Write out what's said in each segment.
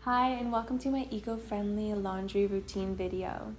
Hi, and welcome to my eco-friendly laundry routine video.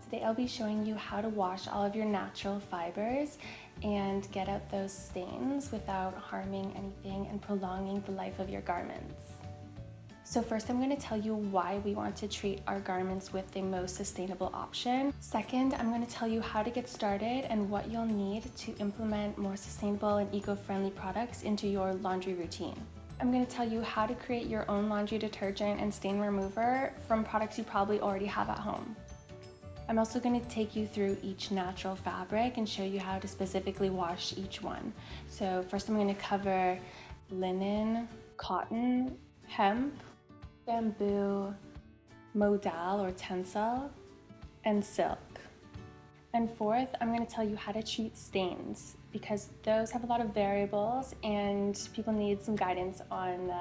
Today I'll be showing you how to wash all of your natural fibers and get out those stains without harming anything and prolonging the life of your garments. So first I'm going to tell you why we want to treat our garments with the most sustainable option. Second, I'm going to tell you how to get started and what you'll need to implement more sustainable and eco-friendly products into your laundry routine. I'm going to tell you how to create your own laundry detergent and stain remover from products you probably already have at home. I'm also going to take you through each natural fabric and show you how to specifically wash each one. So first I'm going to cover linen, cotton, hemp, bamboo, modal or tencel, and silk. And fourth, I'm going to tell you how to treat stains because those have a lot of variables and people need some guidance on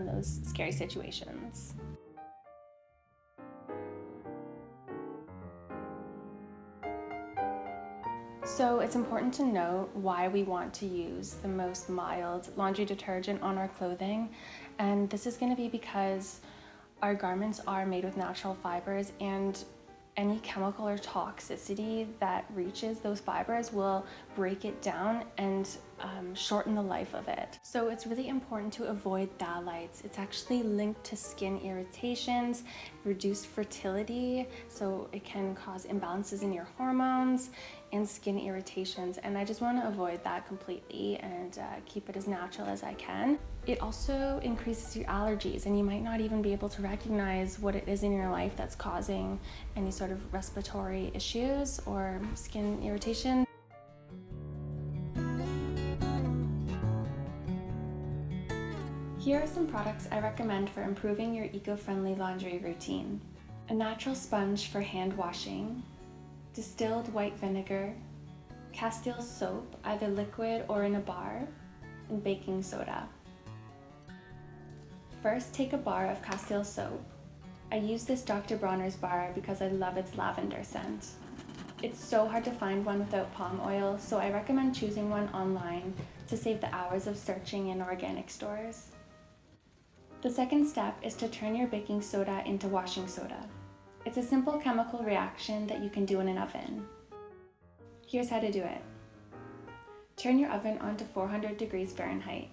those scary situations. So it's important to note why we want to use the most mild laundry detergent on our clothing, and this is going to be because our garments are made with natural fibers, and any chemical or toxicity that reaches those fibers will break it down and shorten the life of it. So it's really important to avoid phthalates. It's actually linked to skin irritations, reduced fertility, so it can cause imbalances in your hormones and skin irritations, and I just want to avoid that completely and keep it as natural as I can. It also increases your allergies, and you might not even be able to recognize what it is in your life that's causing any sort of respiratory issues or skin irritation. Here are some products I recommend for improving your eco-friendly laundry routine. A natural sponge for hand washing, distilled white vinegar, Castile soap, either liquid or in a bar, and baking soda. First, take a bar of Castile soap. I use this Dr. Bronner's bar because I love its lavender scent. It's so hard to find one without palm oil, so I recommend choosing one online to save the hours of searching in organic stores. The second step is to turn your baking soda into washing soda. It's a simple chemical reaction that you can do in an oven. Here's how to do it. Turn your oven on to 400 degrees Fahrenheit.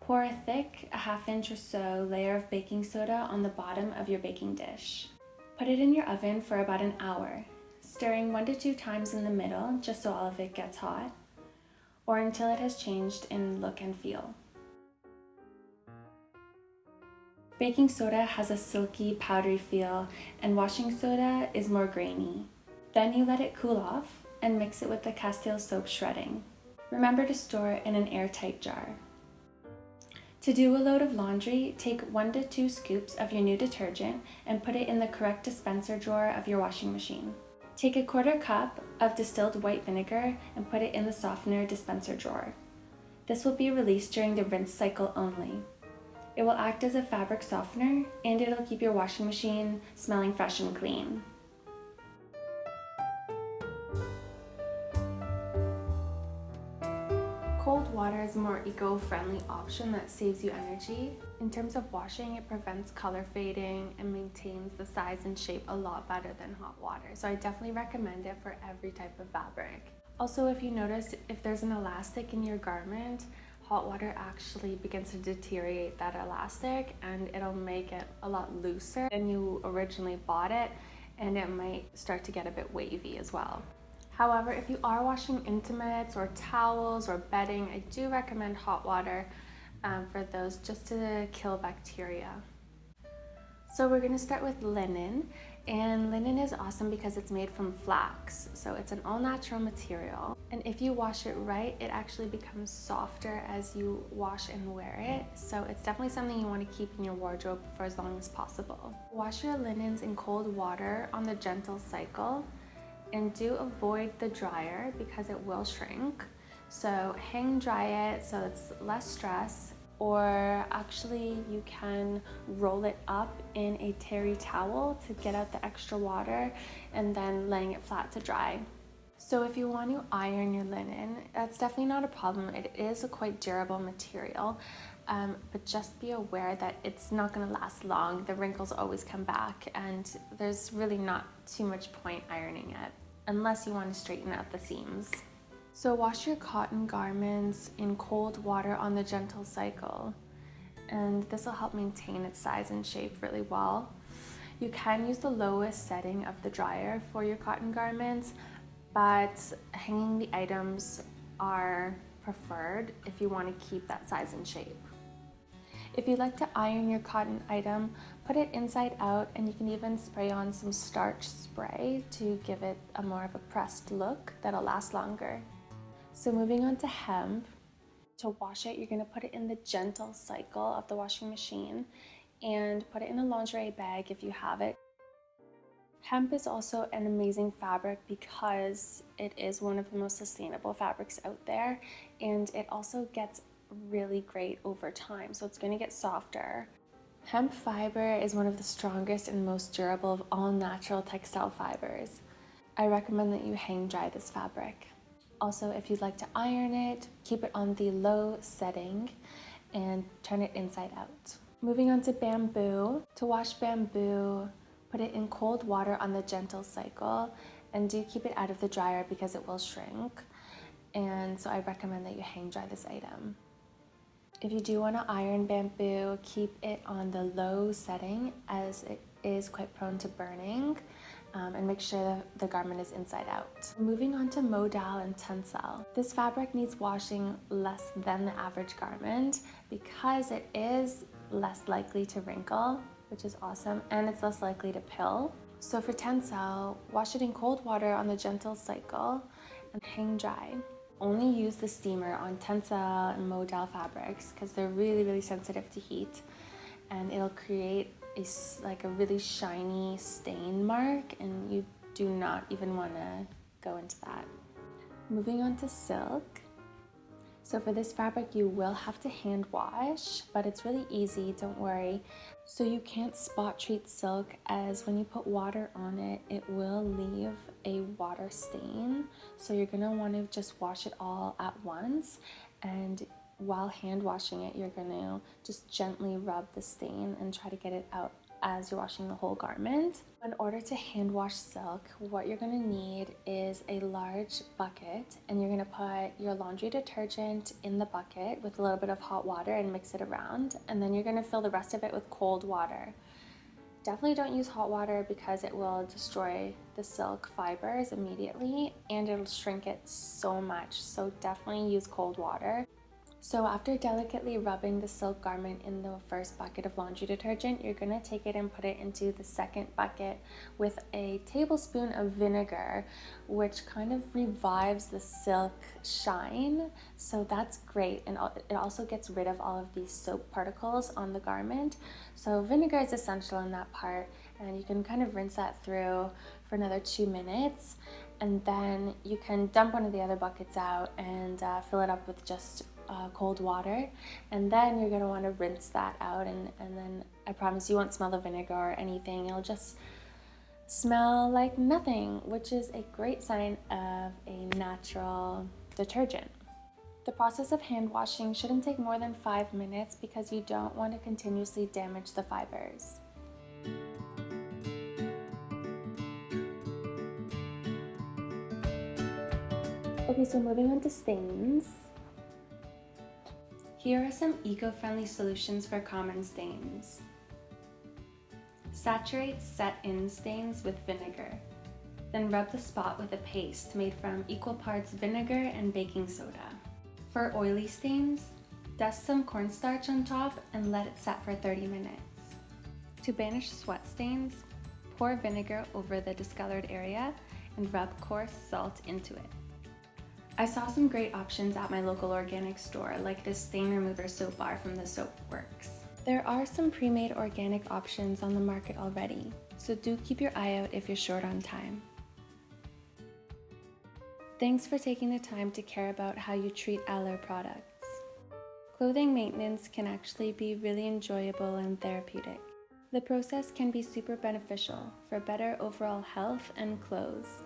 Pour a thick, a ½ inch or so layer of baking soda on the bottom of your baking dish. Put it in your oven for about an hour, stirring 1 to 2 times in the middle just so all of it gets hot, or until it has changed in look and feel. Baking soda has a silky, powdery feel, and washing soda is more grainy. Then you let it cool off and mix it with the Castile soap shredding. Remember to store it in an airtight jar. To do a load of laundry, take 1 to 2 scoops of your new detergent and put it in the correct dispenser drawer of your washing machine. Take a 1/4 cup of distilled white vinegar and put it in the softener dispenser drawer. This will be released during the rinse cycle only. It will act as a fabric softener, and it'll keep your washing machine smelling fresh and clean. Cold water is a more eco-friendly option that saves you energy. In terms of washing, it prevents color fading and maintains the size and shape a lot better than hot water. So I definitely recommend it for every type of fabric. Also, if you notice, if there's an elastic in your garment, hot water actually begins to deteriorate that elastic and it'll make it a lot looser than you originally bought it, and it might start to get a bit wavy as well. However, if you are washing intimates or towels or bedding, I do recommend hot water for those just to kill bacteria. So we're going to start with linen, and linen is awesome because it's made from flax, so it's an all-natural material, and if you wash it right, it actually becomes softer as you wash and wear it, so it's definitely something you want to keep in your wardrobe for as long as possible. Wash your linens in cold water on the gentle cycle, and do avoid the dryer because it will shrink, so hang dry it so it's less stress, or actually you can roll it up in a terry towel to get out the extra water and then laying it flat to dry. So So if you want to iron your linen, that's definitely not a problem. It is a quite durable material, but just be aware that it's not going to last long. The wrinkles always come back, and there's really not too much point ironing it unless you want to straighten out the seams. So wash your cotton garments in cold water on the gentle cycle, and this will help maintain its size and shape really well. You can use the lowest setting of the dryer for your cotton garments, but hanging the items are preferred if you want to keep that size and shape. If you'd like to iron your cotton item, put it inside out, and you can even spray on some starch spray to give it a more of a pressed look that'll last longer. So moving on to hemp. To wash it, you're going to put it in the gentle cycle of the washing machine and put it in a lingerie bag if you have it. Hemp is also an amazing fabric because it is one of the most sustainable fabrics out there, and it also gets really great over time, so it's going to get softer. Hemp fiber is one of the strongest and most durable of all natural textile fibers. I recommend that you hang dry this fabric. Also, if you'd like to iron it, keep it on the low setting and turn it inside out. Moving on to bamboo. To wash bamboo, put it in cold water on the gentle cycle, and do keep it out of the dryer because it will shrink. And so I recommend that you hang dry this item. If you do want to iron bamboo, keep it on the low setting as it is quite prone to burning, and make sure the garment is inside out. Moving on to modal and tencel. This fabric needs washing less than the average garment because it is less likely to wrinkle, which is awesome, and it's less likely to pill. So for tencel, wash it in cold water on the gentle cycle and hang dry. Only use the steamer on tencel and modal fabrics because they're really sensitive to heat, and it'll create a really shiny stain mark, and you do not even want to go into that. Moving on to silk. So for this fabric, you will have to hand wash, but it's really easy, don't worry. So you can't spot treat silk, as when you put water on it, it will leave a water stain. So you're gonna want to just wash it all at once, and while hand washing it, you're gonna just gently rub the stain and try to get it out as you're washing the whole garment. In order to hand wash silk, what you're gonna need is a large bucket, and you're gonna put your laundry detergent in the bucket with a little bit of hot water and mix it around, and then you're gonna fill the rest of it with cold water. Definitely don't use hot water because it will destroy the silk fibers immediately and it'll shrink it so much, so definitely use cold water. So after delicately rubbing the silk garment in the first bucket of laundry detergent, you're gonna take it and put it into the second bucket with a tablespoon of vinegar, which kind of revives the silk shine. So that's great, and it also gets rid of all of these soap particles on the garment. So vinegar is essential in that part, and you can kind of rinse that through for another 2 minutes, and then you can dump one of the other buckets out and fill it up with just cold water, and then you're going to want to rinse that out, and then I promise you won't smell the vinegar or anything. It'll just smell like nothing, which is a great sign of a natural detergent. The process of hand washing shouldn't take more than 5 minutes because you don't want to continuously damage the fibers. Okay, so moving on to stains. Here are some eco-friendly solutions for common stains. Saturate set-in stains with vinegar. Then rub the spot with a paste made from equal parts vinegar and baking soda. For oily stains, dust some cornstarch on top and let it set for 30 minutes. To banish sweat stains, pour vinegar over the discolored area and rub coarse salt into it. I saw some great options at my local organic store, like this stain remover soap bar from the Soap Works. There are some pre-made organic options on the market already, so do keep your eye out if you're short on time. Thanks for taking the time to care about how you treat Aleur products. Clothing maintenance can actually be really enjoyable and therapeutic. The process can be super beneficial for better overall health and clothes.